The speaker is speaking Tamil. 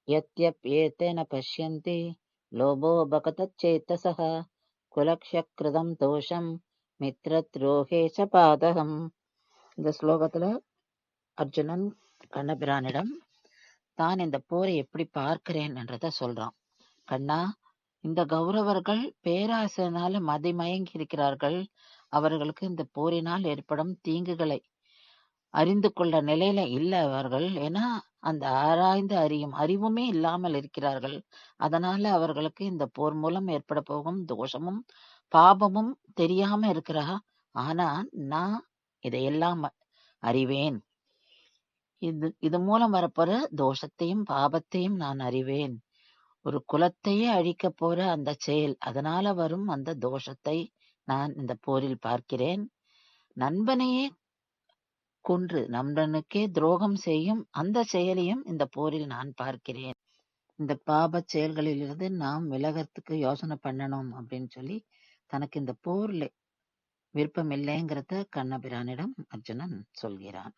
यद्यप्येतेन पश्यन्ति लोभो भगतच्चेतसः குலக்ஷக்ருதம் தோஷம் மித்ரத்ரோகே ச பாதகம். இந்த ஸ்லோகத்துல அர்ஜுனன் கண்ணபிரானிடம் தான் இந்த போரை எப்படி பார்க்கிறேன் என்றத சொல்றான். கண்ணா, இந்த கௌரவர்கள் பேராசையினால மதிமயங்கி இருக்கிறார்கள். அவர்களுக்கு இந்த போரினால் ஏற்படும் தீங்குகளை அறிந்து கொள்ள நிலையில இல்ல அவர்கள். ஏன்னா அந்த ஆராய்ந்து அறியும் அறிவுமே இல்லாமல் இருக்கிறார்கள். அதனால அவர்களுக்கு இந்த போர் மூலம் ஏற்பட போகும் தோஷமும் பாபமும் தெரியாம இருக்கிறா. ஆனா நான் இதையெல்லாம் அறிவேன். இது மூலம் வரப்போற தோஷத்தையும் பாபத்தையும் நான் அறிவேன். ஒரு குலத்தையே அழிக்க போற அந்த செயல், அதனால வரும் அந்த தோஷத்தை நான் இந்த போரில் பார்க்கிறேன். நண்பனையே கொன்று நண்பனுக்கே துரோகம் செய்யும் அந்த செயலையும் இந்த போரில் நான் பார்க்கிறேன். இந்த பாப செயல்களிலிருந்து நாம் விலகறதுக்கு யோசனை பண்ணணும் அப்படின்னு சொல்லி தனக்கு இந்த போர்ல விருப்பம் இல்லைங்கிறத கண்ணபிரானிடம் அர்ஜுனன் சொல்கிறான்.